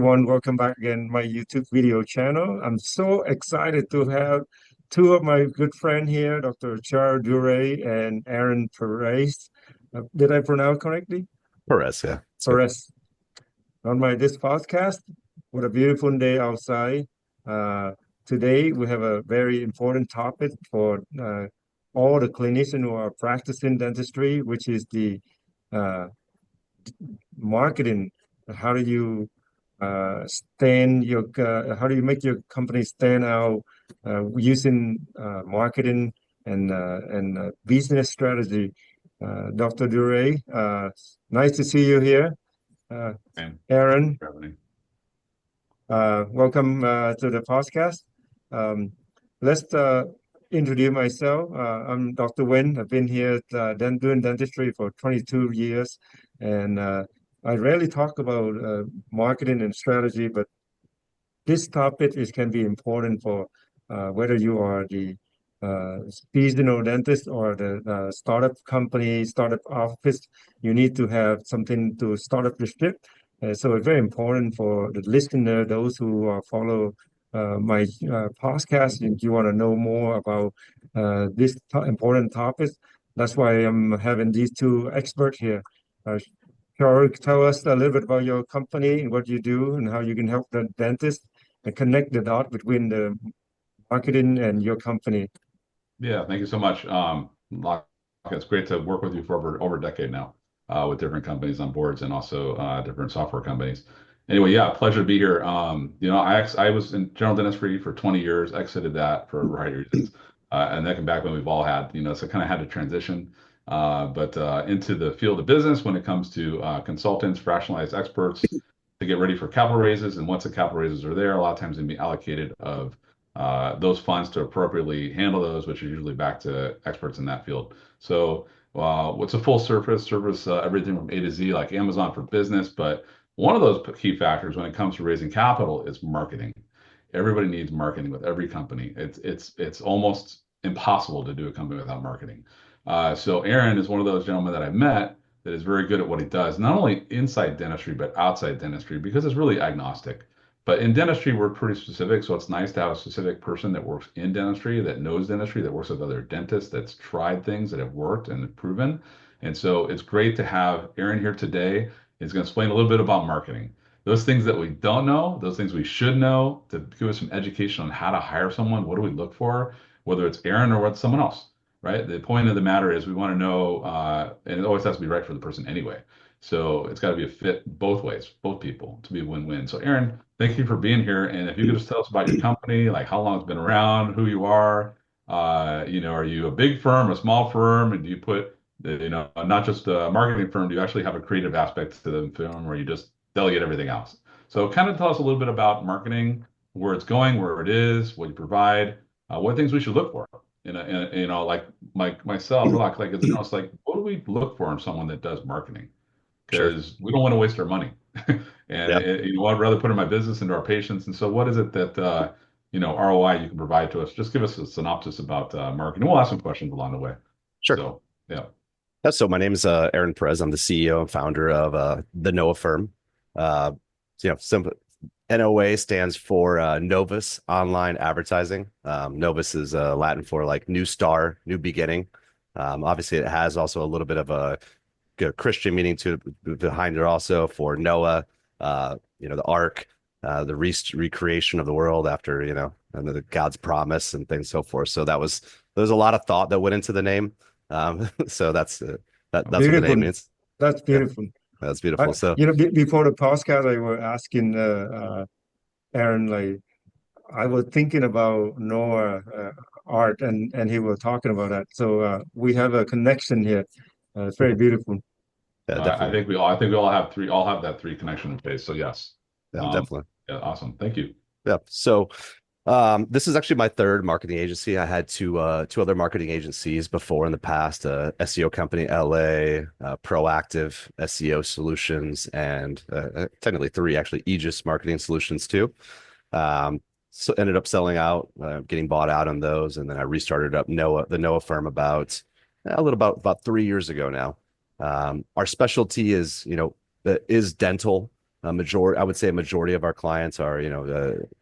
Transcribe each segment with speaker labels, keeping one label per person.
Speaker 1: Everyone, welcome back again my YouTube video channel. I'm so excited to have two of my good friend here, Dr. Char Dure and Aaron Perez. Did I pronounce correctly?
Speaker 2: Perez, yeah. It's good.
Speaker 1: Perez. On my this podcast, what a beautiful day outside. Uh, Today we have a very important topic for all the clinicians who are practicing dentistry, which is the uh, marketing. How do you how do you make your company stand out using marketing and business strategy? Dr. Dure, nice to see you here. Uh,
Speaker 2: And
Speaker 1: Aaron,
Speaker 2: revenue.
Speaker 1: welcome to the podcast. Um, let's introduce myself. I'm Dr. Wen. I've been here doing dentistry for 22 years, and I rarely talk about marketing and strategy, but this topic can be important for whether you are the seasonal dentist or the startup company, startup office. You need to have something to start up the ship. So it's very important for the listener, those who follow my podcast, and you want to know more about this important topic. That's why I'm having these two experts here. Sure, tell us a little bit about your company and what you do and how you can help the dentist and connect the dot between the marketing and your company.
Speaker 2: Yeah, thank you so much. It's great to work with you for over a decade now, with different companies on boards and also different software companies. Anyway, yeah, pleasure to be here. I was in general dentistry for 20 years, exited that for a variety of reasons, and then come back when we've all had, so kind of had to transition, but into the field of business when it comes to consultants, fractionalized experts to get ready for capital raises. And once the capital raises are there, a lot of times they be allocated of those funds to appropriately handle those, which are usually back to experts in that field. So, what's a full service, everything from A to Z, like Amazon for business. But one of those key factors when it comes to raising capital is marketing. Everybody needs marketing with every company. It's almost impossible to do a company without marketing. So Aaron is one of those gentlemen that I met that is very good at what he does, not only inside dentistry but outside dentistry, because it's really agnostic. But in dentistry, we're pretty specific, so it's nice to have a specific person that works in dentistry, that knows dentistry, that works with other dentists, that's tried things that have worked and have proven. And so it's great to have Aaron here today. He's going to explain a little bit about marketing. Those things that we don't know, those things we should know, to give us some education on how to hire someone. What do we look for, whether it's Aaron or what's someone else, right? The point of the matter is we want to know, and it always has to be right for the person anyway. So it's got to be a fit both ways, both people, to be a win-win. So Aaron, thank you for being here. And if you could just tell us about your company, like how long it's been around, who you are, are you a big firm, a small firm, and do you put, not just a marketing firm, do you actually have a creative aspect to the firm where you just delegate everything else? So kind of tell us a little bit about marketing, where it's going, where it is, what you provide, what things we should look for. Like myself, like it's like, what do we look for in someone that does marketing?
Speaker 1: Sure.
Speaker 2: Because we don't want to waste our money. And
Speaker 1: Yeah.
Speaker 2: I'd rather put in my business into our patients. And so what is it that, ROI you can provide to us? Just give us a synopsis about marketing. We'll ask some questions along the way.
Speaker 1: Sure.
Speaker 2: So, yeah.
Speaker 3: So my name is Aaron Perez. I'm the CEO and founder of the NOA firm. Uh, simple NOA stands for Novus Online Advertising. Novus is Latin for like new star, new beginning. Obviously, it has also a little bit of a Christian meaning to behind it also for Noah, the ark, the recreation of the world after, and the God's promise and things so forth. So there's a lot of thought that went into the name. So that's what the
Speaker 1: Beautiful.
Speaker 3: name means.
Speaker 1: That's
Speaker 3: Yeah,
Speaker 1: beautiful.
Speaker 3: that's beautiful. So
Speaker 1: Before the podcast, I was asking Aaron, like, I was thinking about Noah art, and he was talking about that. So we have a connection here. It's very beautiful.
Speaker 3: yeah,
Speaker 2: I
Speaker 3: definitely.
Speaker 2: think we all have that three connection in place. So yes.
Speaker 3: Yeah,
Speaker 2: Um,
Speaker 3: definitely.
Speaker 2: yeah, awesome. Thank you.
Speaker 3: Yeah. So this is actually my third marketing agency. I had two other marketing agencies before in the past, SEO company LA, Proactive SEO Solutions, and technically three actually, Aegis Marketing Solutions too. So ended up selling out, getting bought out on those, and then I restarted up the NOA firm about 3 years ago now. Our specialty is dental. I would say a majority of our clients are,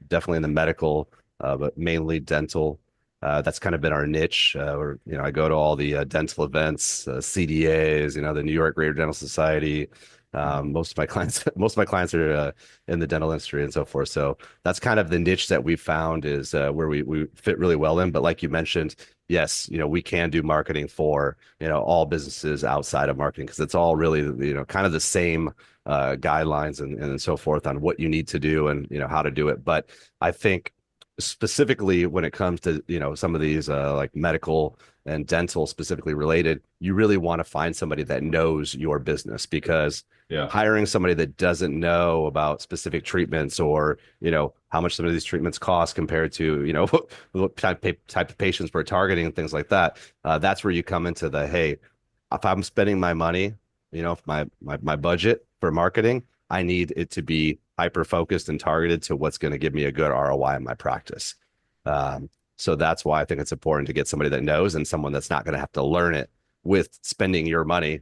Speaker 3: definitely in the medical, but mainly dental. That's kind of been our niche. I go to all the dental events, CDAs, the New York Greater Dental Society. Most of my clients are in the dental industry and so forth. So that's kind of the niche that we found is where we fit really well in. But like you mentioned, yes, we can do marketing for, all businesses outside of marketing because it's all really, kind of the same guidelines and so forth on what you need to do and, how to do it. But I think specifically when it comes to, some of these like medical and dental specifically related, you really want to find somebody that knows your business because
Speaker 2: Yeah.
Speaker 3: hiring somebody that doesn't know about specific treatments or, how much some of these treatments cost compared to, what type of patients we're targeting and things like that. That's where you come into the, hey, if I'm spending my money, my budget for marketing, I need it to be hyper focused and targeted to what's going to give me a good ROI in my practice. So that's why I think it's important to get somebody that knows and someone that's not going to have to learn it with spending your money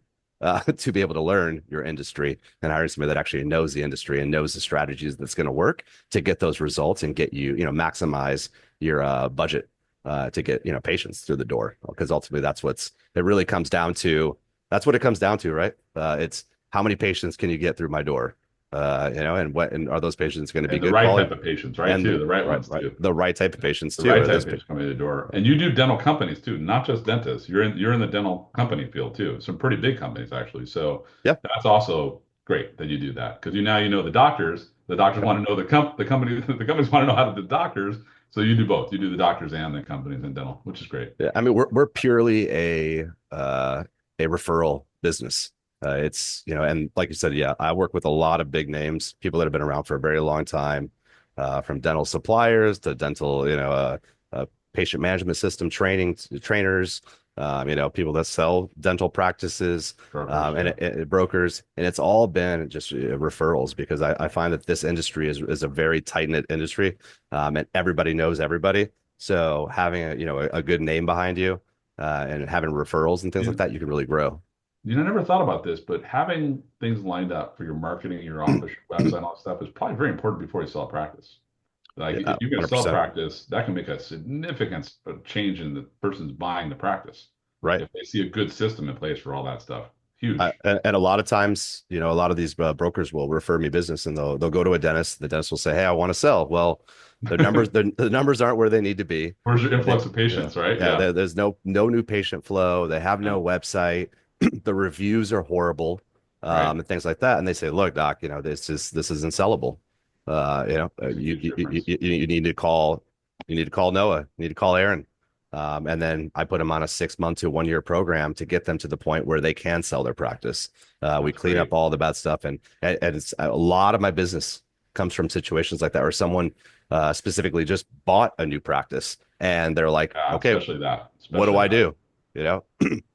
Speaker 3: to be able to learn your industry and hiring somebody that actually knows the industry and knows the strategies that's going to work to get those results and get you, maximize your budget to get, patients through the door. Because ultimately that's it really comes down to. That's what it comes down to, right? It's how many patients can you get through my door? And are those patients going to be
Speaker 2: And the
Speaker 3: good
Speaker 2: right
Speaker 3: quality?
Speaker 2: type of patients, right?
Speaker 3: And
Speaker 2: Too, the right
Speaker 3: right,
Speaker 2: ones
Speaker 3: right,
Speaker 2: too.
Speaker 3: the right type of patients
Speaker 2: The
Speaker 3: too.
Speaker 2: right
Speaker 3: Are
Speaker 2: type
Speaker 3: those
Speaker 2: of patients coming in the door. And you do dental companies too, not just dentists. You're in the dental company field too. Some pretty big companies actually. So
Speaker 3: Yeah,
Speaker 2: that's also great that you do that because you know the doctors. The doctors
Speaker 3: yep,
Speaker 2: want to know the company. The companies want to know how to do the doctors. So you do both. You do the doctors and the companies in dental, which is great.
Speaker 3: yeah. I mean, we're purely a referral business. It's and like you said, yeah, I work with a lot of big names, people that have been around for a very long time, from dental suppliers to dental, patient management system trainers, people that sell dental practices,
Speaker 2: Brokers,
Speaker 3: and
Speaker 2: yeah.
Speaker 3: brokers, and it's all been just referrals because I find that this industry is a very tight-knit industry, and everybody knows everybody. So having a good name behind you, and having referrals and things like
Speaker 2: You,
Speaker 3: that, you can really grow.
Speaker 2: I never thought about this, but having things lined up for your marketing, your office, your website, all that stuff is probably very important before you sell a practice. Like
Speaker 3: Yeah,
Speaker 2: if you're going to sell a
Speaker 3: 100%.
Speaker 2: practice, that can make a significant change in the person's buying the practice.
Speaker 3: Right.
Speaker 2: If they see a good system in place for all that stuff, huge.
Speaker 3: And a lot of times, a lot of these brokers will refer me business and they'll go to a dentist. The dentist will say, "Hey, I want to sell." Well, the numbers aren't where they need to be.
Speaker 2: Where's your
Speaker 3: They,
Speaker 2: influx of patients, right?
Speaker 3: yeah,
Speaker 2: Yeah.
Speaker 3: there's no new patient flow. They have
Speaker 2: Yeah.
Speaker 3: no website. The reviews are horrible,
Speaker 2: Right.
Speaker 3: and things like that. And they say, "Look, doc, this isn't sellable.
Speaker 2: Makes a huge difference.
Speaker 3: You need to call Noah. You need to call Aaron." And then I put them on a 6 month to 1 year program to get them to the point where they can sell their practice. We
Speaker 2: That's
Speaker 3: clean up
Speaker 2: great.
Speaker 3: all the bad stuff, and it's a lot of my business comes from situations like that, or someone specifically just bought a new practice and they're like,
Speaker 2: Yeah,
Speaker 3: "Okay,
Speaker 2: especially that.
Speaker 3: what do
Speaker 2: Especially
Speaker 3: I
Speaker 2: that.
Speaker 3: do?" You know,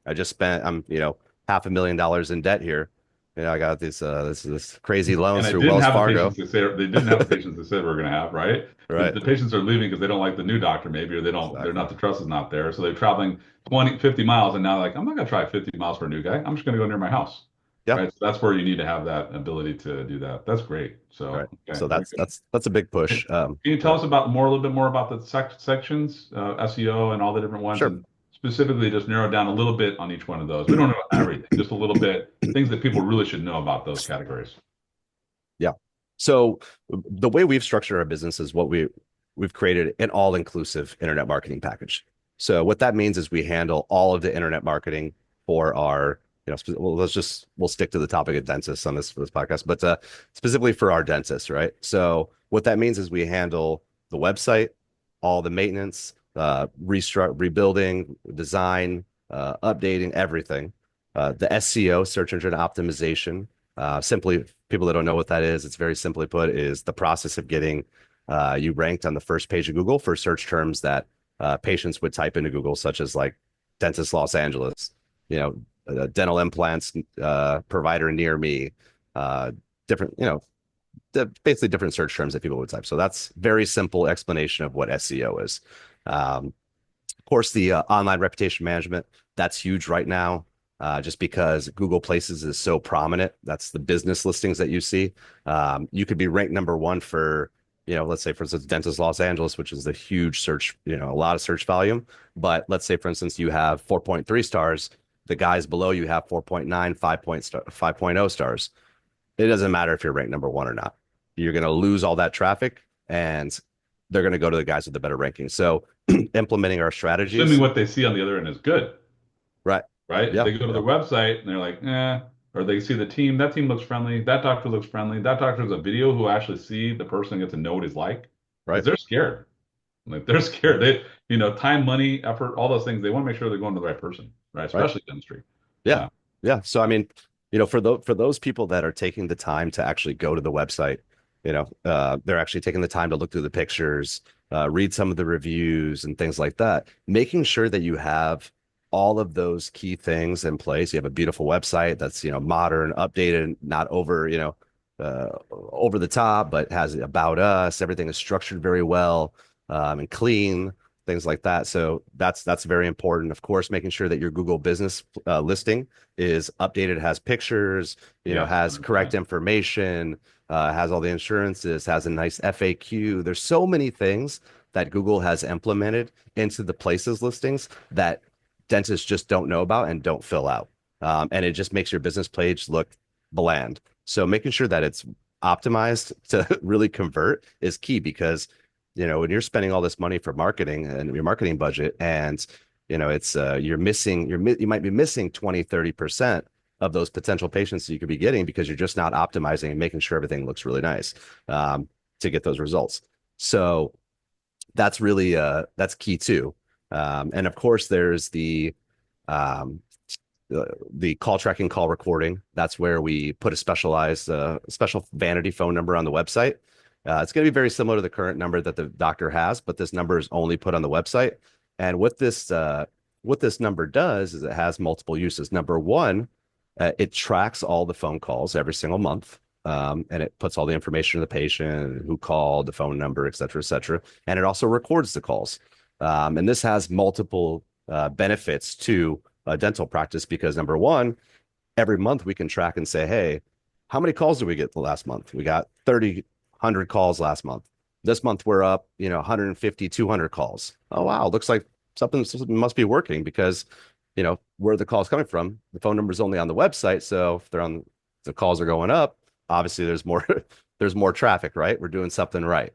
Speaker 3: I just spent $500,000 in debt here. I got this crazy
Speaker 2: And
Speaker 3: loans
Speaker 2: I
Speaker 3: through
Speaker 2: didn't
Speaker 3: Wells
Speaker 2: have the patients
Speaker 3: Fargo.
Speaker 2: they didn't have the patients they said we're going to have, right?
Speaker 3: Right.
Speaker 2: The patients are leaving because they don't like the new doctor, maybe, or
Speaker 3: Exactly.
Speaker 2: the trust is not there. So they're traveling 20, 50 miles, and now like, I'm not going to try 50 miles for a new guy. I'm just going to go near my house,
Speaker 3: Yeah.
Speaker 2: right? So that's where you need to have that ability to do that. That's great.
Speaker 3: Right.
Speaker 2: So, okay,
Speaker 3: So
Speaker 2: very
Speaker 3: that's
Speaker 2: good.
Speaker 3: that's a big
Speaker 2: Can
Speaker 3: push.
Speaker 2: you tell us a little bit more about the sections, SEO and all the different ones,
Speaker 3: Sure.
Speaker 2: and specifically just narrow down a little bit on each one of those? We don't know everything, just a little bit, things that people really should know about those categories.
Speaker 3: Yeah. So the way we've structured our business is we've created an all-inclusive internet marketing package. So what that means is we handle all of the internet marketing for our, well, we'll stick to the topic of dentists on this podcast, but specifically for our dentists, right? So what that means is we handle the website, all the maintenance, rebuilding, design, updating, everything. The SEO, search engine optimization. Simply, people that don't know what that is, it's very simply put, is the process of getting you ranked on the first page of Google for search terms that patients would type into Google, such as like dentist Los Angeles, dental implants provider near me, different, basically different search terms that people would type. So that's very simple explanation of what SEO is. Of course, the online reputation management, that's huge right now. just because Google Places is so prominent. That's the business listings that you see. You could be ranked number one for, let's say, for instance, Dentist Los Angeles, which is a huge search, a lot of search volume. But let's say, for instance, you have 4.3 stars. The guys below you have 4.9, 5.0 stars. It doesn't matter if you're ranked number one or not. You're going to lose all that traffic, and they're going to go to the guys with the better ranking. So implementing our
Speaker 2: Assuming
Speaker 3: strategies.
Speaker 2: what they see on the other end is good,
Speaker 3: Right.
Speaker 2: right? If
Speaker 3: Yeah.
Speaker 2: they go to their website and they're like, or they see the team, that team looks friendly, that doctor looks friendly, that doctor's a video who actually see the person and get to know what he's like, because
Speaker 3: Right.
Speaker 2: they're scared. Like they're scared. They, time, money, effort, all those things. They want to make sure they're going to the right person, right?
Speaker 3: Right.
Speaker 2: Especially dentistry.
Speaker 3: Yeah.
Speaker 2: Yeah.
Speaker 3: Yeah. So I mean, for those people that are taking the time to actually go to the website, they're actually taking the time to look through the pictures, read some of the reviews and things like that, making sure that you have all of those key things in place. You have a beautiful website that's, modern, updated, not over the top, but has about us. Everything is structured very well, and clean, things like that. So that's very important. Of course, making sure that your Google business listing is updated, has pictures,
Speaker 2: Yes,
Speaker 3: has correct
Speaker 2: 100%.
Speaker 3: information, has all the insurances, has a nice FAQ. There's so many things that Google has implemented into the places listings that dentists just don't know about and don't fill out. And it just makes your business page look bland. So making sure that it's optimized to really convert is key, because when you're spending all this money for marketing and your marketing budget, and it's you might be missing 20-30% of those potential patients that you could be getting, because you're just not optimizing and making sure everything looks really nice, to get those results. So that's really that's key too. And of course there's um, the call tracking, call recording. That's where we put a special vanity phone number on the website. It's going to be very similar to the current number that the doctor has, but this number is only put on the website. And what this number does is it has multiple uses. Number one, it tracks all the phone calls every single month. And it puts all the information of the patient, who called, the phone number, et cetera, et cetera. And it also records the calls. And this has multiple benefits to a dental practice, because number one, every month we can track and say, hey, how many calls did we get the last month? We got 100 calls last month. This month we're up, 150, 200 calls. Oh, wow. Looks like something must be working, because, where the calls coming from, the phone number is only on the website. So if the calls are going up, obviously there's more, there's more traffic, right? We're doing something right.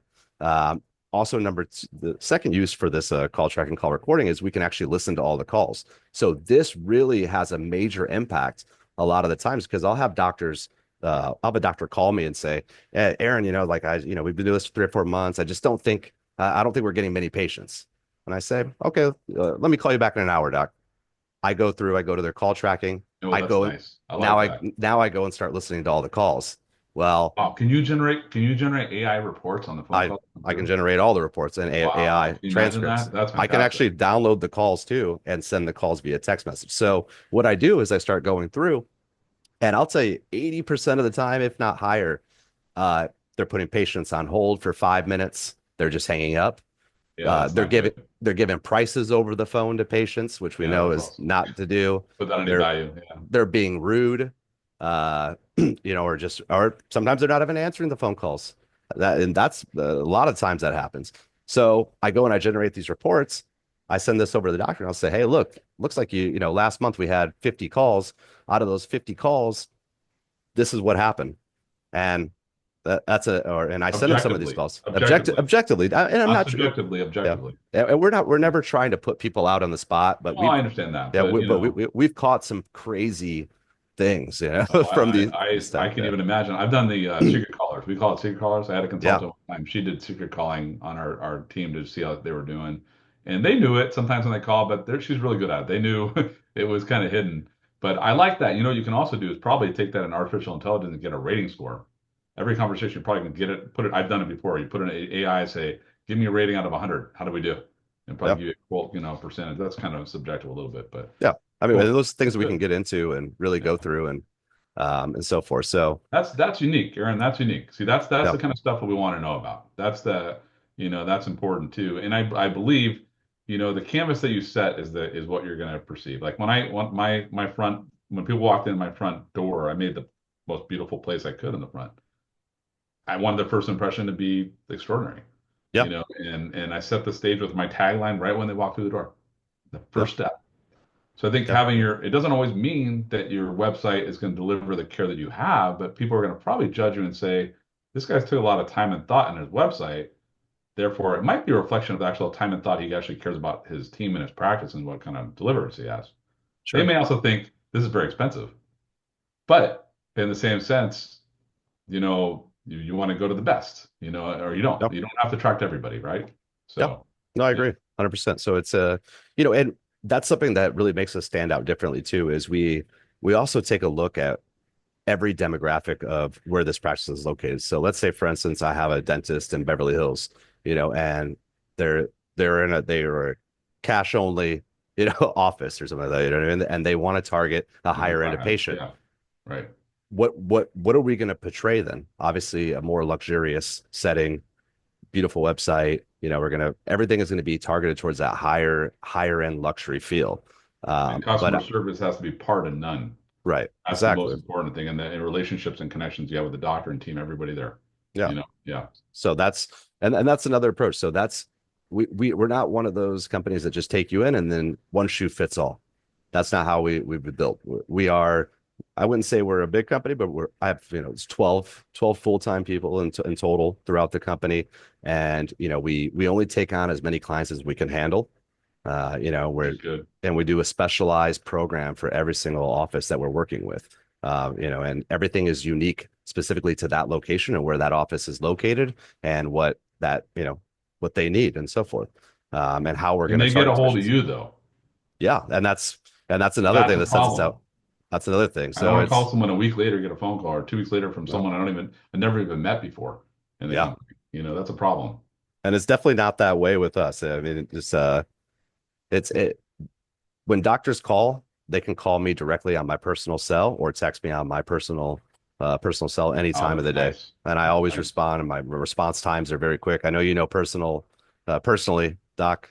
Speaker 3: Also, the second use for this call tracking, call recording is we can actually listen to all the calls. So this really has a major impact a lot of the times, because I'll have a doctor call me and say, hey, Aaron, we've been doing this for 3 or 4 months. I just don't think we're getting many patients. And I say, okay, let me call you back in an hour, doc. I go to their call tracking.
Speaker 2: Oh,
Speaker 3: I
Speaker 2: that's
Speaker 3: go
Speaker 2: nice. I like that.
Speaker 3: now I go and start listening to all the calls. Well,
Speaker 2: Wow. Can you generate AI reports on the phone
Speaker 3: I
Speaker 2: call
Speaker 3: I can
Speaker 2: too?
Speaker 3: generate all the reports and
Speaker 2: Wow.
Speaker 3: AI
Speaker 2: Can you imagine
Speaker 3: transcripts.
Speaker 2: that? That's
Speaker 3: I can
Speaker 2: fantastic.
Speaker 3: actually download the calls too and send the calls via text message. So what I do is I start going through, and I'll tell you 80% of the time, if not higher, uh, they're putting patients on hold for 5 minutes. They're just hanging up.
Speaker 2: Yeah, that's
Speaker 3: They're
Speaker 2: not
Speaker 3: giving
Speaker 2: good.
Speaker 3: they're giving prices over the phone to patients, which we
Speaker 2: Yeah,
Speaker 3: know
Speaker 2: that's
Speaker 3: is
Speaker 2: awesome.
Speaker 3: not to do.
Speaker 2: Without any
Speaker 3: They're
Speaker 2: value. Yeah.
Speaker 3: they're being rude, or sometimes they're not even answering the phone calls. That's a lot of times that happens. So I go and I generate these reports. I send this over to the doctor and I'll say, hey, look, looks like last month we had 50 calls. Out of those 50 calls, this is what happened. And and I send them some of these
Speaker 2: Objectively.
Speaker 3: calls
Speaker 2: Objectively.
Speaker 3: objectively. And I'm
Speaker 2: Not
Speaker 3: not,
Speaker 2: subjectively,
Speaker 3: yeah.
Speaker 2: objectively.
Speaker 3: And we're never trying to put people out on the spot, but
Speaker 2: Well, I understand that,
Speaker 3: yeah,
Speaker 2: but
Speaker 3: we've caught some crazy things,
Speaker 2: oh,
Speaker 3: from
Speaker 2: I,
Speaker 3: these
Speaker 2: I, I
Speaker 3: type.
Speaker 2: can
Speaker 3: Yeah.
Speaker 2: even imagine. I've done the secret callers. We call it secret callers. I had a
Speaker 3: Yeah.
Speaker 2: consultant one time. She did secret calling on our team to see how they were doing, and they knew it sometimes when they call, but she's really good at it. They knew it was kind of hidden. But I like that. What you can also do is probably take that in artificial intelligence and get a rating score. Every conversation, you're probably going to get it. Put it. I've done it before. You put in AI, say, give me a rating out of 100. How do we do? And probably
Speaker 3: Yeah.
Speaker 2: give you a quote, percentage. That's kind of subjective a little bit, but
Speaker 3: Yeah. I mean,
Speaker 2: cool.
Speaker 3: those things we
Speaker 2: Good.
Speaker 3: can get into and really go
Speaker 2: Yeah.
Speaker 3: through, and so forth. So
Speaker 2: That's unique, Aaron. That's unique. See, that's
Speaker 3: yeah.
Speaker 2: the kind of stuff that we want to know about. That's important too. And I believe, the canvas that you set is what you're going to perceive. Like when I want my front when people walked in my front door, I made the most beautiful place I could in the front. I wanted the first impression to be extraordinary,
Speaker 3: Yeah.
Speaker 2: and I set the stage with my tagline right when they walk through the door. The
Speaker 3: Yeah.
Speaker 2: first step. So I think
Speaker 3: Yeah.
Speaker 2: it doesn't always mean that your website is going to deliver the care that you have, but people are going to probably judge you and say, this guy's took a lot of time and thought in his website. Therefore, it might be a reflection of the actual time and thought he actually cares about his team and his practice and what kind of deliverance he has. They
Speaker 3: Sure.
Speaker 2: may also think this is very expensive, but in the same sense, you want to go to the best, or you don't.
Speaker 3: Yep.
Speaker 2: You don't have to attract everybody, right?
Speaker 3: Yep.
Speaker 2: So,
Speaker 3: No, I
Speaker 2: yeah,
Speaker 3: agree 100%. So it's and that's something that really makes us stand out differently too, is we also take a look at every demographic of where this practice is located. So let's say, for instance, I have a dentist in Beverly Hills, and they're they are a cash only, office or something like that, you know what I mean? And they want to target a higher end of patient.
Speaker 2: yeah, right.
Speaker 3: What are we going to portray then? Obviously, a more luxurious setting, beautiful website. Everything is going to be targeted towards that higher end luxury feel.
Speaker 2: And customer
Speaker 3: But
Speaker 2: service has to be part of none.
Speaker 3: right,
Speaker 2: That's the most
Speaker 3: exactly.
Speaker 2: important thing. And the relationships and connections you have with the doctor and team, everybody there,
Speaker 3: Yeah.
Speaker 2: Yeah.
Speaker 3: So that's another approach. So that's we're not one of those companies that just take you in and then one shoe fits all. That's not how we've been built. We are, I wouldn't say we're a big company, but I have, it's 12 full-time people in total throughout the company. And, we only take on as many clients as we can handle.
Speaker 2: That's good.
Speaker 3: And we do a specialized program for every single office that we're working with. And everything is unique specifically to that location and where that office is located and what they need and so forth. And how we're
Speaker 2: And
Speaker 3: going to
Speaker 2: they get a
Speaker 3: target
Speaker 2: hold of
Speaker 3: specialties.
Speaker 2: you though.
Speaker 3: Yeah, and that's another
Speaker 2: That's
Speaker 3: thing
Speaker 2: a
Speaker 3: that sets us
Speaker 2: problem.
Speaker 3: out. That's another thing.
Speaker 2: I don't
Speaker 3: So
Speaker 2: want to call
Speaker 3: it's
Speaker 2: someone a week later, get a phone call, or 2 weeks later from
Speaker 3: no,
Speaker 2: someone I never even met before in the
Speaker 3: yeah,
Speaker 2: company. That's a problem.
Speaker 3: and it's definitely not that way with us. I mean, it's it when doctors call, they can call me directly on my personal cell or text me on my personal cell any
Speaker 2: Oh,
Speaker 3: time of
Speaker 2: that's
Speaker 3: the day,
Speaker 2: nice.
Speaker 3: and I
Speaker 2: That's
Speaker 3: always
Speaker 2: nice.
Speaker 3: respond. And my response times are very quick. I know personally, Doc.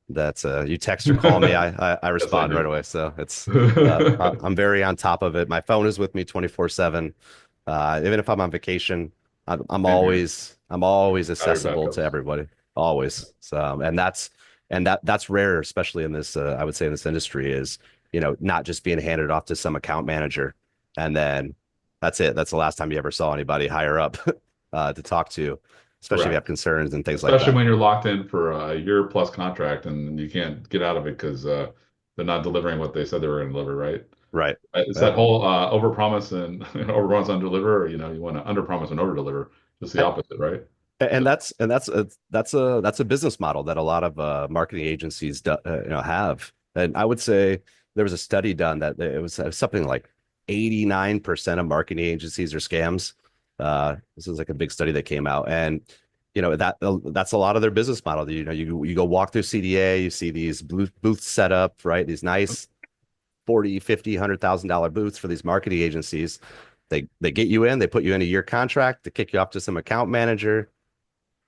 Speaker 3: That you text or call me, I
Speaker 2: Yes, I
Speaker 3: respond right
Speaker 2: do.
Speaker 3: away. So I'm very on top of it. My phone is with me 24/7. Even if I'm on vacation,
Speaker 2: Same here.
Speaker 3: I'm always
Speaker 2: Battery
Speaker 3: accessible to
Speaker 2: backups.
Speaker 3: everybody, always. So, and that's rare, especially in this. I would say in this industry is not just being handed off to some account manager, and then that's it. That's the last time you ever saw anybody higher up to talk to, especially if you have
Speaker 2: Correct.
Speaker 3: concerns and things like
Speaker 2: Especially
Speaker 3: that.
Speaker 2: when you're locked in for a year plus contract and you can't get out of it because they're not delivering what they said they were going to deliver, right?
Speaker 3: Right.
Speaker 2: It's
Speaker 3: Yeah.
Speaker 2: that whole overpromise and overruns undeliver. You want to underpromise and overdeliver. Just the opposite, right?
Speaker 3: And
Speaker 2: So,
Speaker 3: that's a business model that a lot of marketing agencies have. And I would say there was a study done that it was something like 89% of marketing agencies are scams. This is like a big study that came out, and that's a lot of their business model. You go walk through CDA, you see these booths set up, right? These nice 40, 50, $100,000 booths for these marketing agencies. They get you in, they put you in a year contract, to kick you off to some account manager,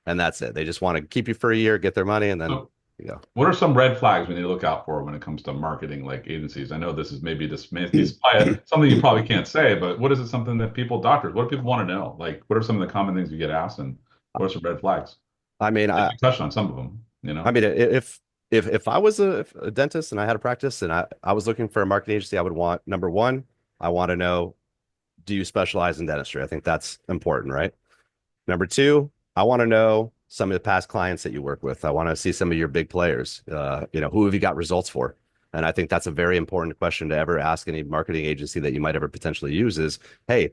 Speaker 3: and that's it. They just want to keep you for a year, get their money, and then
Speaker 2: so
Speaker 3: you go.
Speaker 2: what are some red flags we need to look out for when it comes to marketing like agencies? I know this is maybe this may be something you probably can't say, but what is it something that doctors, what do people want to know? Like, what are some of the common things you get asked, and what are some red flags?
Speaker 3: I mean,
Speaker 2: And
Speaker 3: I,
Speaker 2: you touched on some of them,
Speaker 3: I mean, if I was a dentist and I had a practice and I was looking for a marketing agency, I would want number one, I want to know, do you specialize in dentistry? I think that's important, right? Number two, I want to know some of the past clients that you work with. I want to see some of your big players. Who have you got results for? And I think that's a very important question to ever ask any marketing agency that you might ever potentially use is, hey,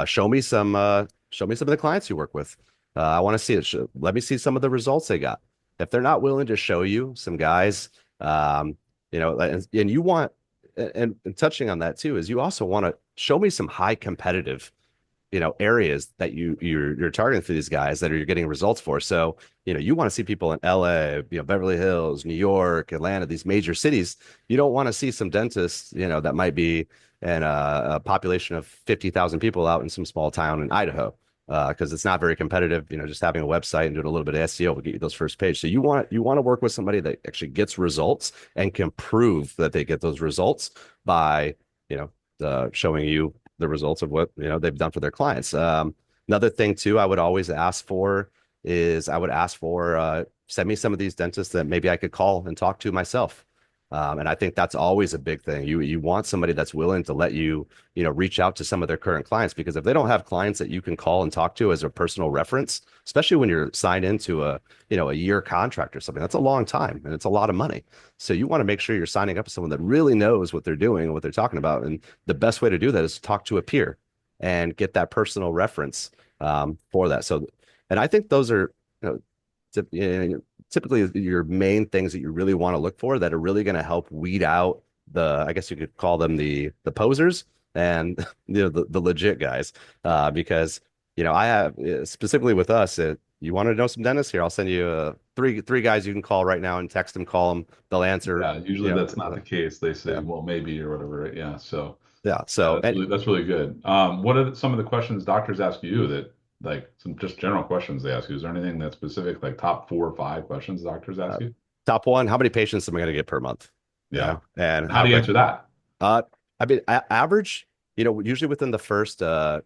Speaker 3: show me some of the clients you work with. I want to see it. Let me see some of the results they got. If they're not willing to show you some guys, and you want, and touching on that too, is you also want to show me some high competitive areas that you're targeting for these guys that you're getting results for. So you want to see people in LA, Beverly Hills, New York, Atlanta, these major cities. You don't want to see some dentists that might be in a population of 50,000 people out in some small town in Idaho, because it's not very competitive. Just having a website and doing a little bit of SEO will get you those first page. So you want to work with somebody that actually gets results and can prove that they get those results by showing you the results of what, they've done for their clients. Another thing too, I would always ask for is I would ask for, send me some of these dentists that maybe I could call and talk to myself. And I think that's always a big thing. You want somebody that's willing to let you, reach out to some of their current clients, because if they don't have clients that you can call and talk to as a personal reference, especially when you're signed into a year contract or something, that's a long time and it's a lot of money. So you want to make sure you're signing up with someone that really knows what they're doing and what they're talking about. And the best way to do that is to talk to a peer and get that personal reference for that. So, and I think those are, typically your main things that you really want to look for that are really going to help weed out I guess you could call them the posers and the legit guys, because I have specifically with us, you want to know some dentists here, I'll send you three guys you can call right now and text them, call them, they'll answer.
Speaker 2: Yeah, usually that's not the case. They say, well, maybe or whatever, right? Yeah. So that's really good. What are some of the questions doctors ask you that, like, some just general questions they ask you? Is there anything that's specific, like top 4 or 5 questions doctors ask you?
Speaker 3: Top one, how many patients am I going to get per month?
Speaker 2: Yeah.
Speaker 3: And
Speaker 2: how do you answer that?
Speaker 3: I mean, average, usually within the first, I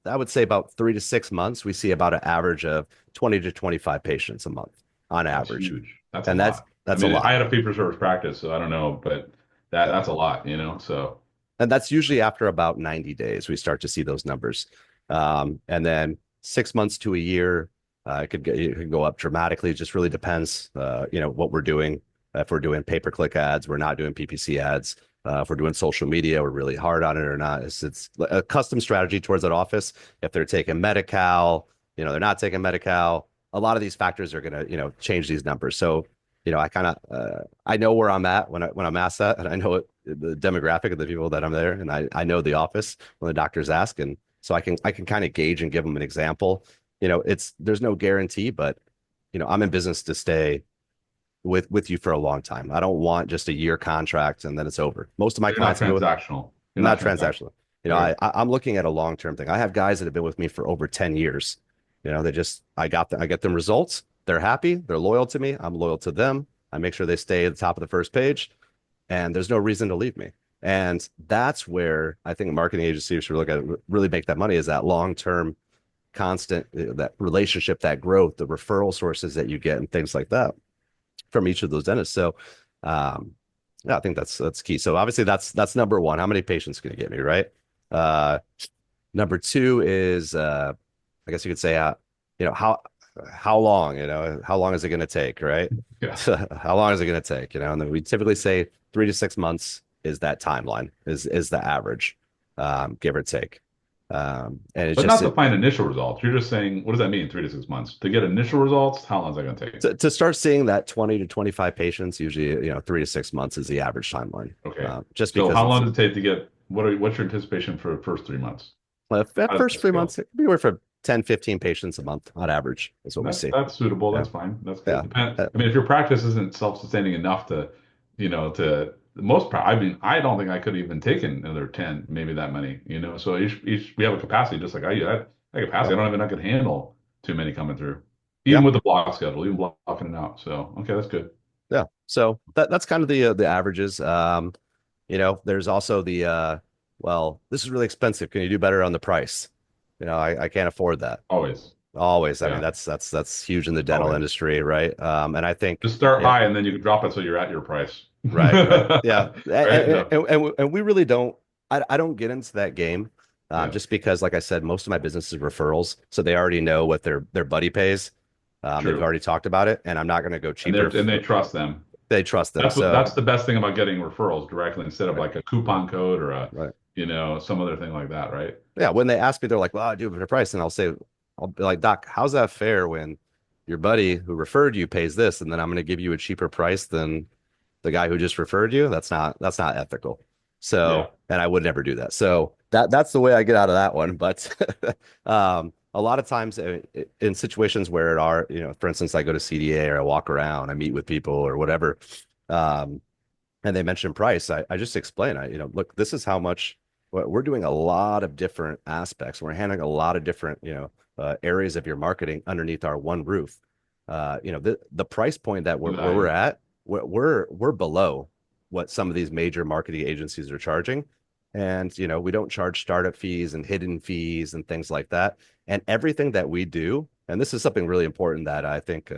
Speaker 3: would say about 3 to 6 months, we see about an average of 20 to 25 patients a month on average.
Speaker 2: That's huge. That's a lot.
Speaker 3: That's a lot.
Speaker 2: I had a fee-for-service practice, so I don't know, but that's a lot, so.
Speaker 3: And that's usually after about 90 days, we start to see those numbers. And then 6 months to a year, it could go up dramatically. It just really depends, what we're doing. If we're doing pay-per-click ads, we're not doing PPC ads. If we're doing social media, we're really hard on it or not. It's a custom strategy towards that office. If they're taking Medi-Cal, they're not taking Medi-Cal. A lot of these factors are going to, change these numbers. So, I know where I'm at when I'm asked that, and I know the demographic of the people that I'm there, and I know the office when the doctors ask, and so I can kind of gauge and give them an example. There's no guarantee, but I'm in business to stay with you for a long time. I don't want just a year contract and then it's over. Most of my clients
Speaker 2: are transactional.
Speaker 3: Not transactional. I'm looking at a long-term thing. I have guys that have been with me for over 10 years. I get them results. They're happy. They're loyal to me. I'm loyal to them. I make sure they stay at the top of the first page, and there's no reason to leave me. And that's where I think marketing agencies should look at really make that money, is that long-term, constant, that relationship, that growth, the referral sources that you get and things like that from each of those dentists. So, I think that's key. So obviously that's number one. How many patients can you get me, right? Number two is, I guess you could say, how long, how long is it going to take, right?
Speaker 2: Yeah.
Speaker 3: How long is it going to take, and then we typically say 3 to 6 months is that timeline, is the average, give or take. And it's
Speaker 2: but not to find initial results. You're just saying, what does that mean? 3 to 6 months to get initial results? How long is that going to take?
Speaker 3: To start seeing that 20 to 25 patients, usually, 3 to 6 months is the average timeline.
Speaker 2: Okay.
Speaker 3: Just
Speaker 2: so
Speaker 3: because
Speaker 2: how long does it take to get, what's your anticipation for the first 3 months?
Speaker 3: That first 3 months, it could be anywhere from 10, 15 patients a month on average is what we see.
Speaker 2: That's suitable. That's fine. That's good. I mean, if your practice isn't self-sustaining enough to, to the most part, I mean, I don't think I could even take another 10, maybe that many, so each we have a capacity, just like I capacity. I don't even, I could handle too many coming through, even with the block schedule, even blocking it out. So, okay, that's good.
Speaker 3: Yeah. So that's kind of the averages. There's also well, this is really expensive. Can you do better on the price? I can't afford that.
Speaker 2: Always.
Speaker 3: I mean, that's huge in the dental industry, right? And I think
Speaker 2: just start high and then you can drop it so you're at your price.
Speaker 3: Right. Yeah. And we really don't. I don't get into that game, just because, like I said, most of my business is referrals, so they already know what their buddy pays. They've already talked about it, and I'm not going to go cheaper.
Speaker 2: And they trust them.
Speaker 3: They trust them.
Speaker 2: That's the best thing about getting referrals directly instead of like a coupon code or some other thing like that, right?
Speaker 3: Yeah. When they ask me, they're like, "Well, I do it for price," and I'll be like, "Doc, how's that fair when your buddy who referred you pays this, and then I'm going to give you a cheaper price than the guy who just referred you? That's not ethical." So, and I would never do that. So that's the way I get out of that one. But a lot of times in situations where for instance, I go to CDA or I walk around, I meet with people or whatever, and they mention price, I just explain, look, this is how much we're doing, a lot of different aspects. We're handling a lot of different, areas of your marketing underneath our one roof. The price point that where we're at, we're below what some of these major marketing agencies are charging. And, we don't charge startup fees and hidden fees and things like that. And everything that we do, and this is something really important that I think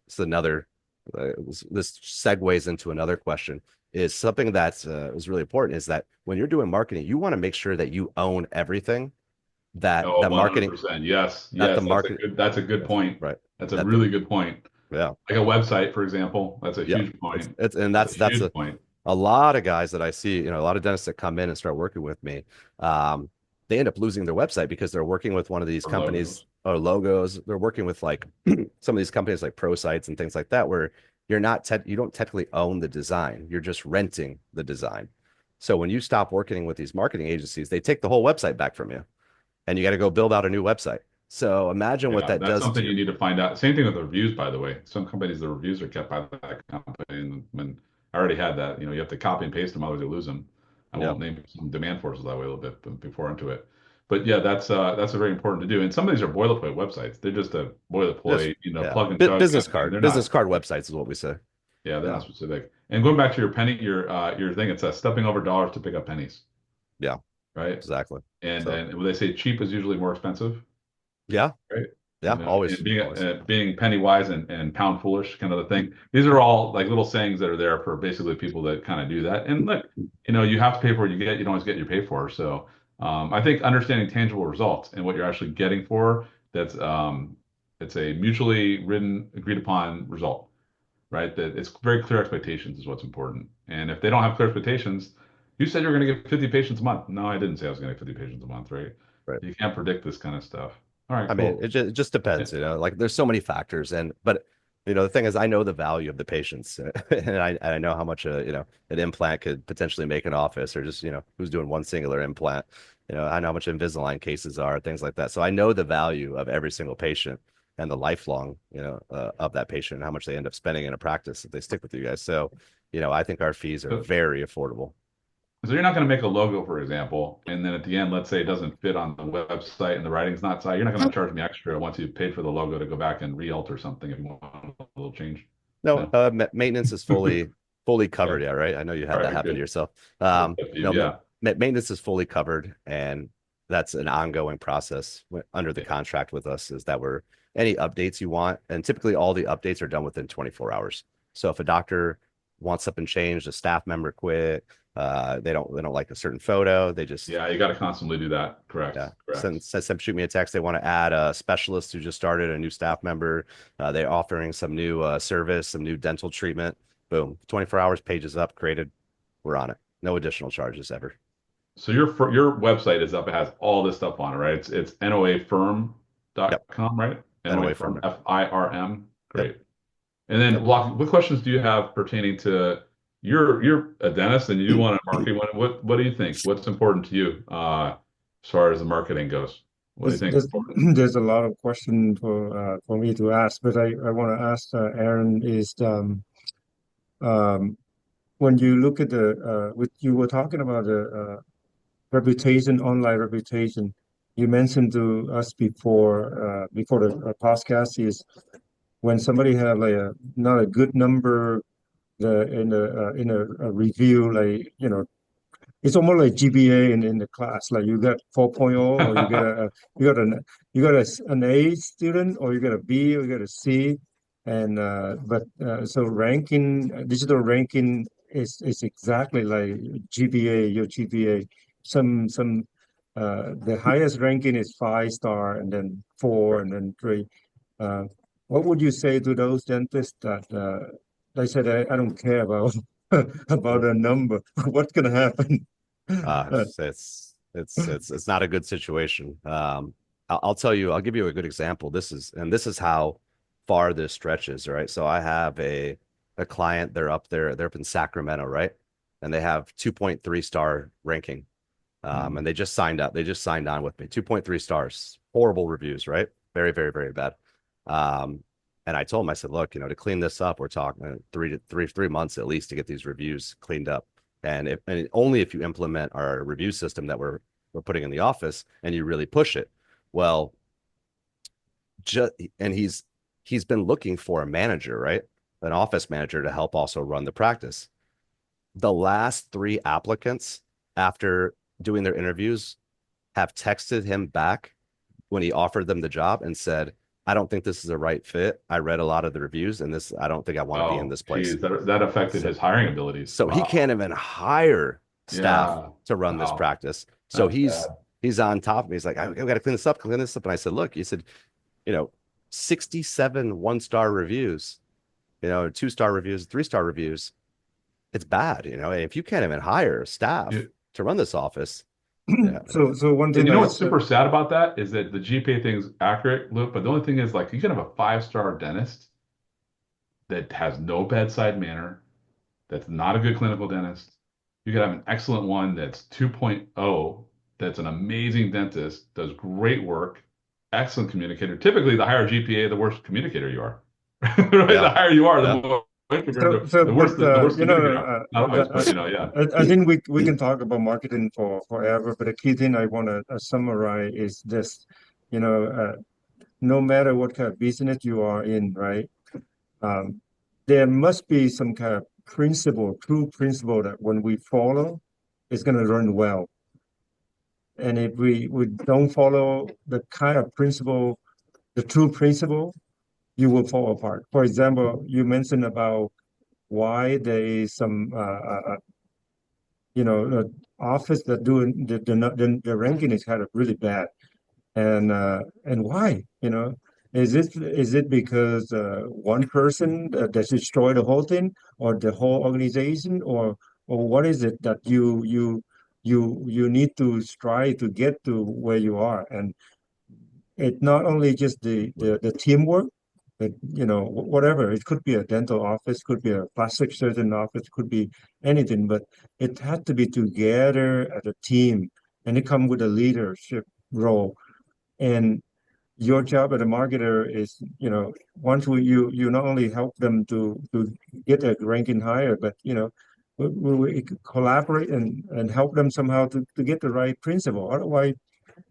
Speaker 3: it's another, this segues into another question, is something that's is really important is that when you're doing marketing, you want to make sure that you own everything that
Speaker 2: Oh,
Speaker 3: that marketing,
Speaker 2: 100%. Yes.
Speaker 3: that the
Speaker 2: Yes.
Speaker 3: market,
Speaker 2: That's a good
Speaker 3: yes,
Speaker 2: point.
Speaker 3: right.
Speaker 2: That's a
Speaker 3: That the,
Speaker 2: really good point.
Speaker 3: yeah,
Speaker 2: Like a website, for example. That's a
Speaker 3: yeah.
Speaker 2: huge point.
Speaker 3: And
Speaker 2: That's a
Speaker 3: that's
Speaker 2: huge point.
Speaker 3: a lot of guys that I see, a lot of dentists that come in and start working with me, they end up losing their website because they're working with one of these
Speaker 2: Or
Speaker 3: companies
Speaker 2: logos.
Speaker 3: or logos. They're working with like some of these companies like Pro Sites and things like that, where you don't technically own the design. You're just renting the design. So when you stop working with these marketing agencies, they take the whole website back from you, and you got to go build out a new website. So imagine what
Speaker 2: Yeah,
Speaker 3: that
Speaker 2: that's
Speaker 3: does to
Speaker 2: something
Speaker 3: your,
Speaker 2: you need to find out. Same thing with the reviews, by the way. Some companies, the reviews are kept by that company. And when I already had that, you have to copy and paste them, otherwise you lose them. I
Speaker 3: yeah,
Speaker 2: won't name some demand forces that way a little bit before into it. But yeah, that's a very important to do. And some of these are boilerplate websites. They're just a
Speaker 3: just
Speaker 2: boilerplate,
Speaker 3: yeah,
Speaker 2: plug and chug kind
Speaker 3: business
Speaker 2: of thing.
Speaker 3: card,
Speaker 2: They're
Speaker 3: business
Speaker 2: not,
Speaker 3: card websites is what we say.
Speaker 2: yeah, they're
Speaker 3: Yeah,
Speaker 2: not specific. And going back to your thing, it says stepping over dollars to pick up pennies,
Speaker 3: yeah,
Speaker 2: right?
Speaker 3: exactly.
Speaker 2: And
Speaker 3: So
Speaker 2: when they say cheap is usually more expensive,
Speaker 3: yeah,
Speaker 2: right?
Speaker 3: yeah, always,
Speaker 2: And being
Speaker 3: always.
Speaker 2: being penny wise and pound foolish, kind of the thing. These are all like little sayings that are there for basically people that kind of do that. And look, you have to pay for what you get. You don't always get your pay for. So I think understanding tangible results and what you're actually getting for that's it's a mutually written, agreed upon result, right? That it's very clear expectations is what's important. And if they don't have clear expectations, you said you're going to get 50 patients a month. No, I didn't say I was going to get 50 patients a month, right?
Speaker 3: Right.
Speaker 2: You can't predict this kind of stuff. All right,
Speaker 3: I mean,
Speaker 2: cool.
Speaker 3: it just depends, like there's so many factors but the thing is I know the value of the patients and I know how much an implant could potentially make an office or just, who's doing one singular implant. I know how much Invisalign cases are, things like that. So I know the value of every single patient and the lifelong, of that patient and how much they end up spending in a practice if they stick with you guys. So, I think our fees are
Speaker 2: So,
Speaker 3: very affordable.
Speaker 2: so you're not going to make a logo, for example, and then at the end, let's say it doesn't fit on the website and the writing's not signed. You're not going to charge me extra once you've paid for the logo to go back and re-alter something if you want a little change.
Speaker 3: No,
Speaker 2: No.
Speaker 3: maintenance is fully
Speaker 2: Okay.
Speaker 3: covered. Yeah, right. I know you
Speaker 2: All
Speaker 3: had that
Speaker 2: right.
Speaker 3: happen to
Speaker 2: Good.
Speaker 3: yourself.
Speaker 2: Good stuff, Steve.
Speaker 3: No,
Speaker 2: Yeah.
Speaker 3: maintenance is fully covered, and that's an ongoing process under the
Speaker 2: Yeah.
Speaker 3: contract with us. Is that we're any updates you want, and typically all the updates are done within 24 hours. So if a doctor wants something changed, a staff member quit, they don't like a certain photo, they just
Speaker 2: Yeah. You got to constantly do that. Correct.
Speaker 3: yeah.
Speaker 2: Correct.
Speaker 3: Send them shoot me a text. They want to add a specialist who just started, a new staff member. They're offering some new service, some new dental treatment. Boom. 24 hours, pages up, created. We're on it. No additional charges ever.
Speaker 2: So your website is up. It has all this stuff on it, right? It's
Speaker 3: Yep.
Speaker 2: noafirm.com, right?
Speaker 3: NOA
Speaker 2: NOA firm,
Speaker 3: firm.
Speaker 2: FIRM.
Speaker 3: Yep.
Speaker 2: Great. And then,
Speaker 3: Yep.
Speaker 2: Locke, what questions do you have pertaining to you're a dentist and you want to market? What do you think? What's important to you as far as the marketing goes? What do you
Speaker 1: There's,
Speaker 2: think is
Speaker 1: there's,
Speaker 2: important?
Speaker 1: there's a lot of questions for me to ask, but I want to ask Aaron is um, when you look at you were talking about the reputation, online reputation. You mentioned to us before the podcast is when somebody have like not a good number in a review, like it's almost like GPA in the class. Like you got 4.0, or you get you got an A student, or you got a B, or you got a C, and so ranking, digital ranking is exactly like GPA, your GPA. Some the highest ranking is 5 star, and then four, and then three. Uh, what would you say to those dentists that they said I don't care about about the number? What's gonna happen? Uh,
Speaker 3: It's not a good situation. I'll tell you, I'll give you a good example. This is how far this stretches, right? So I have a client, they're up in Sacramento, right? And they have 2.3 star ranking. And they just signed on with me. 2.3 stars, horrible reviews, right? Very, very, very bad. Um, and I told him, I said, look, to clean this up, we're talking 3 months at least to get these reviews cleaned up. And only if you implement our review system that we're putting in the office and you really push it. Well, and he's been looking for a manager, right? An office manager to help also run the practice. The last 3 applicants after doing their interviews have texted him back when he offered them the job and said, I don't think this is a right fit. I read a lot of the reviews and I don't think I want to be in
Speaker 2: Oh,
Speaker 3: this place.
Speaker 2: geez, that affected
Speaker 3: So,
Speaker 2: his hiring abilities.
Speaker 3: so he
Speaker 2: Wow.
Speaker 3: can't even hire staff
Speaker 2: Yeah.
Speaker 3: to run this
Speaker 2: Wow.
Speaker 3: practice. So
Speaker 2: That's bad.
Speaker 3: he's on top of me. He's like, I've got to clean this up, clean this up. And I said, look, he said, you know, 67 one-star reviews, 2-star reviews, 3-star reviews. It's bad, and if you can't even hire staff
Speaker 2: You,
Speaker 3: to run this office, yeah,
Speaker 1: So one
Speaker 2: and
Speaker 1: thing
Speaker 2: you know
Speaker 1: I
Speaker 2: what's
Speaker 1: said,
Speaker 2: super sad about that is that the GPA thing's accurate, Luke, but the only thing is like you can have a 5-star dentist that has no bedside manner, that's not a good clinical dentist. You could have an excellent one that's 2.0, that's an amazing dentist, does great work, excellent communicator. Typically, the higher GPA, the worse communicator you are. Right? The
Speaker 3: yeah,
Speaker 2: higher you are, the
Speaker 3: yeah.
Speaker 2: more
Speaker 1: so
Speaker 2: the worse
Speaker 1: but
Speaker 2: the worse communicator you are. Not always, but yeah.
Speaker 1: I think we can talk about marketing for forever, but the key thing I want to summarize is this, you know, no matter what kind of business you are in, right? Um, there must be some kind of principle, true principle that when we follow, it's going to run well. And if we don't follow the kind of principle, the true principle, you will fall apart. For example, you mentioned about why there is some office that doing the ranking is kind of really bad, and why, is it because one person that destroyed the whole thing, or the whole organization, or what is it that you need to strive to get to where you are? And it's not only just the teamwork, but whatever. It could be a dental office, could be a plastic surgeon office, could be anything, but it had to be together as a team, and it come with a leadership role. And your job as a marketer is, once you not only help them to get a ranking higher, but we collaborate and help them somehow to get the right principle. Otherwise,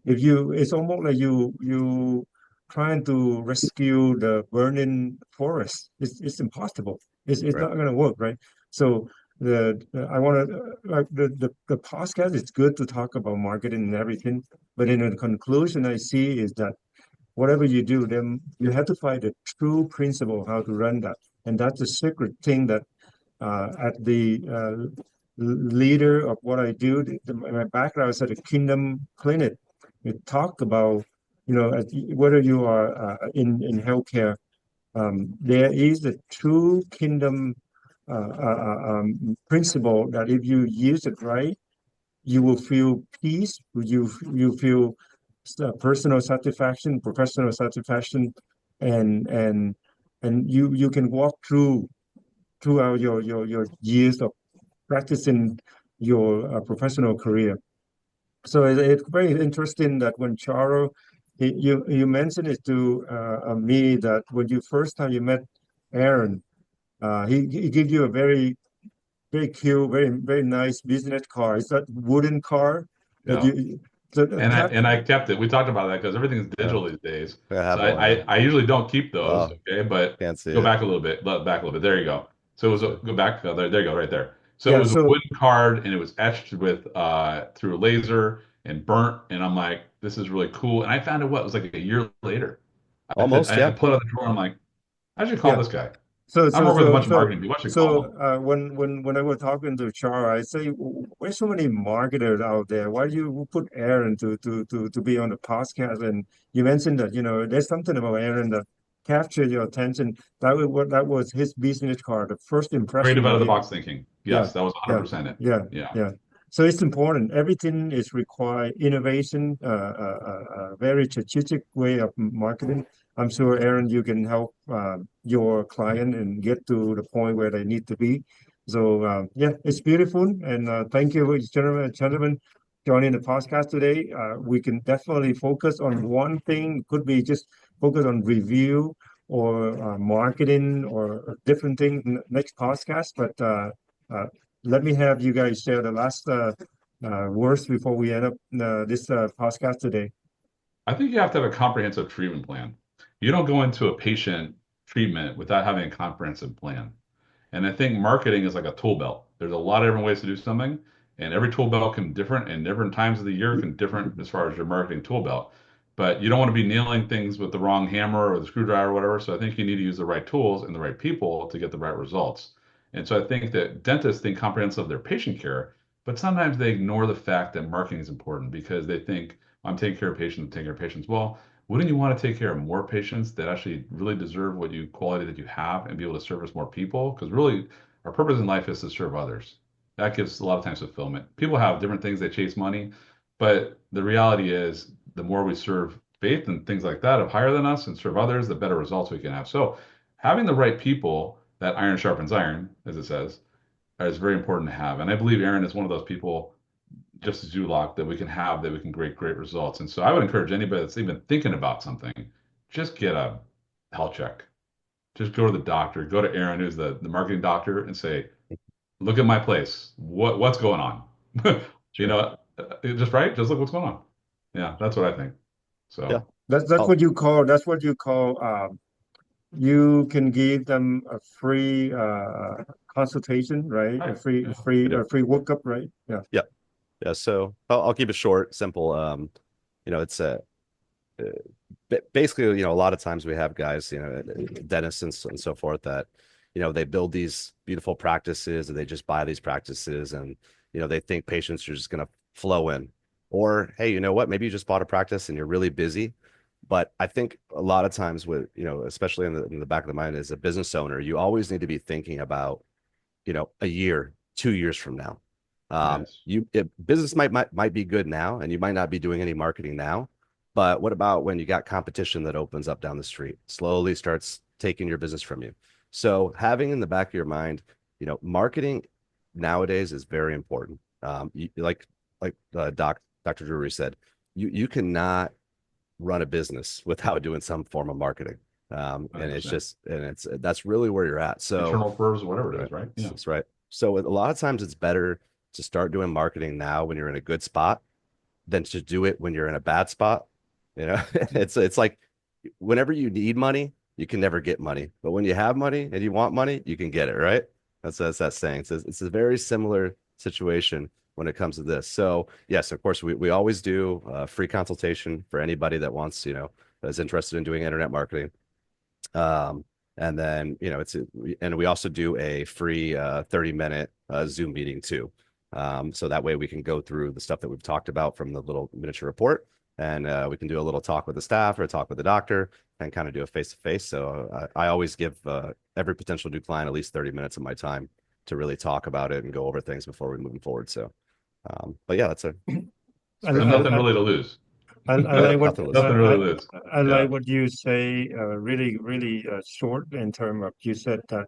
Speaker 1: if you it's almost like you trying to rescue the burning forest. It's impossible. It's
Speaker 3: Right.
Speaker 1: not going to work, right? So I want to like the podcast. It's good to talk about marketing and everything, but in the conclusion I see is that whatever you do, then you have to find a true principle how to run that, and that's the secret thing that at the leader of what I do. My background is at a Kingdom Clinic. We talk about, whether you are in healthcare, there is a true Kingdom principle that if you use it right, you will feel peace. You feel personal satisfaction, professional satisfaction, and you can walk throughout your years of practicing your professional career. So it's very interesting that when Charo, you mentioned it to me that when you first time you met Aaron, he gave you a very very cute, very very nice business car. It's that wooden car that
Speaker 2: Yeah.
Speaker 1: you so that
Speaker 2: And I
Speaker 1: have
Speaker 2: and I kept it. We talked about that because everything's
Speaker 3: Yeah.
Speaker 2: digital these days.
Speaker 3: I
Speaker 2: So
Speaker 3: have
Speaker 2: I,
Speaker 3: one.
Speaker 2: I I usually don't keep those.
Speaker 3: Oh,
Speaker 2: Okay, but
Speaker 3: can't see
Speaker 2: go
Speaker 3: it.
Speaker 2: back a little bit. Back a little bit. There you go. So it was go back. There you go, right there. So it
Speaker 1: yeah.
Speaker 2: was a
Speaker 1: So
Speaker 2: wooden card and it was etched with through a laser and burnt. And I'm like, this is really cool. And I found out what it was like a year later.
Speaker 3: Almost,
Speaker 2: I
Speaker 3: yeah.
Speaker 2: put it on the drawer. I'm like, I should call
Speaker 1: yeah.
Speaker 2: this guy.
Speaker 1: So
Speaker 2: I don't
Speaker 1: so
Speaker 2: work with a
Speaker 1: so
Speaker 2: bunch of
Speaker 1: so
Speaker 2: marketing people. I should call
Speaker 1: so
Speaker 2: him.
Speaker 1: when I was talking to Chara, I say, "Where's so many marketers out there? Why do you put Aaron to be on the podcast?" And you mentioned that there's something about Aaron that captured your attention. That was his business card, the first impression
Speaker 2: Creative out
Speaker 1: that
Speaker 2: of the
Speaker 1: he.
Speaker 2: box thinking.
Speaker 1: Yeah,
Speaker 2: Yes, that was
Speaker 1: yeah,
Speaker 2: 100% it.
Speaker 1: yeah,
Speaker 2: Yeah.
Speaker 1: yeah. So it's important. Everything is required innovation, a very strategic way of marketing. I'm sure, Aaron, you can help your client and get to the point where they need to be. So yeah, it's beautiful, and thank you, gentlemen, joining the podcast today. We can definitely focus on one thing. Could be just focus on review or marketing or different thing next podcast, but. Uh, Let me have you guys share the last words before we end up this podcast today.
Speaker 2: I think you have to have a comprehensive treatment plan. You don't go into a patient treatment without having a comprehensive plan. And I think marketing is like a tool belt. There's a lot of different ways to do something. And every tool belt can be different, and different times of the year can different as far as your marketing tool belt. But you don't want to be nailing things with the wrong hammer or the screwdriver or whatever. So I think you need to use the right tools and the right people to get the right results. And so I think that dentists think comprehensive of their patient care, but sometimes they ignore the fact that marketing is important because they think I'm taking care of patients, I'm taking care of patients. Well, wouldn't you want to take care of more patients that actually really deserve what you quality that you have and be able to service more people? Because really, our purpose in life is to serve others. That gives a lot of times fulfillment. People have different things they chase money, but the reality is the more we serve faith and things like that of higher than us and serve others, the better results we can have. So having the right people, that iron sharpens iron, as it says, is very important to have. And I believe Aaron is one of those people, just as you, Locke, that we can have that we can create great results. And so I would encourage anybody that's even thinking about something, just get a health check. Just go to the doctor, go to Aaron, who's the marketing doctor, and say, look at my place. What's going on? You
Speaker 3: Sure.
Speaker 2: know, just right. Just look what's going on. Yeah, that's what I think.
Speaker 3: Yeah.
Speaker 2: So
Speaker 1: That's
Speaker 3: Oh,
Speaker 1: what you call you can give them a free consultation, right? A
Speaker 2: right.
Speaker 1: free
Speaker 2: Yeah,
Speaker 1: free
Speaker 2: we do.
Speaker 1: a free workup, right? Yeah.
Speaker 3: yeah. Yeah. So I'll keep it short, simple. It's uh, basically, a lot of times we have guys, dentists and so forth that, they build these beautiful practices and they just buy these practices and, they think patients are just going to flow in. Or, hey, you know what? Maybe you just bought a practice and you're really busy. But I think a lot of times with, especially in the back of the mind as a business owner, you always need to be thinking about, a year, 2 years from now.
Speaker 2: Yes.
Speaker 3: Business might be good now, and you might not be doing any marketing now. But what about when you got competition that opens up down the street, slowly starts taking your business from you? So having in the back of your mind, marketing nowadays is very important. Dr. Drury said, you cannot run a business without doing some form of marketing. And it's
Speaker 2: 100%.
Speaker 3: just, and that's really where you're at. So,
Speaker 2: Internal refers, whatever it
Speaker 3: right,
Speaker 2: is, right? Yeah.
Speaker 3: that's right. So a lot of times it's better to start doing marketing now when you're in a good spot than to do it when you're in a bad spot. It's like whenever you need money, you can never get money, but when you have money and you want money, you can get it, right? That's that saying. It's a very similar situation when it comes to this. So yes, of course, we always do a free consultation for anybody that wants, is interested in doing internet marketing. And then, and we also do a free 30-minute Zoom meeting too. So that way we can go through the stuff that we've talked about from the little miniature report, and we can do a little talk with the staff or talk with the doctor and kind of do a face-to-face. So I always give every potential new client at least 30 minutes of my time to really talk about it and go over things before we move forward. So, but yeah, that's
Speaker 1: I,
Speaker 2: So
Speaker 3: straightforward.
Speaker 2: nothing
Speaker 1: I,
Speaker 2: really to lose.
Speaker 1: I like what
Speaker 3: Nothing to lose.
Speaker 2: Nothing really to lose.
Speaker 1: I
Speaker 2: Yeah.
Speaker 1: like what you say. Really, really short in terms of you said that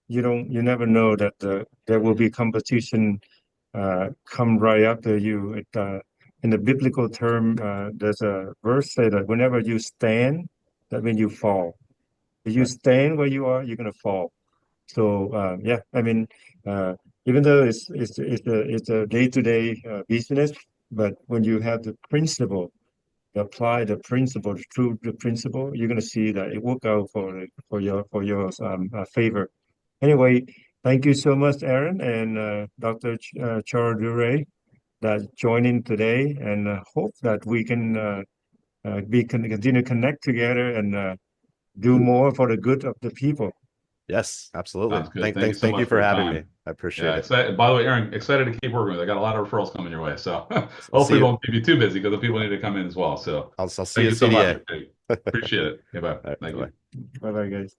Speaker 1: you never know that there will be competition come right after you. In the biblical term, there's a verse say that whenever you stand, that means you fall. If you
Speaker 3: Right.
Speaker 1: stand where you are, you're gonna fall. So yeah, I mean, uh, even though it's a day-to-day business, but when you have the principle, apply the principle through the principle, you're gonna see that it work out for your favor. Anyway, thank you so much, Aaron and Dr. Char Dure, that joining today, and hope that we can continue to connect together and do more for the good of the people.
Speaker 3: Yes, absolutely.
Speaker 2: Sounds good. Thank you so
Speaker 3: Thank you
Speaker 2: much for
Speaker 3: for
Speaker 2: your
Speaker 3: having me.
Speaker 2: time.
Speaker 3: I appreciate
Speaker 2: Yeah,
Speaker 3: it.
Speaker 2: excited. By the way, Aaron, excited to keep working with you. I got a lot of referrals coming your way. So
Speaker 3: I'll see
Speaker 2: hopefully it
Speaker 3: you.
Speaker 2: won't keep you too busy because the people need to come in as well. So
Speaker 3: I'll see you
Speaker 2: thank
Speaker 3: at
Speaker 2: you so much.
Speaker 3: CDA.
Speaker 2: Appreciate it. Okay, bye.
Speaker 3: All right,
Speaker 2: Thank you.
Speaker 3: bye.
Speaker 1: Bye bye, guys.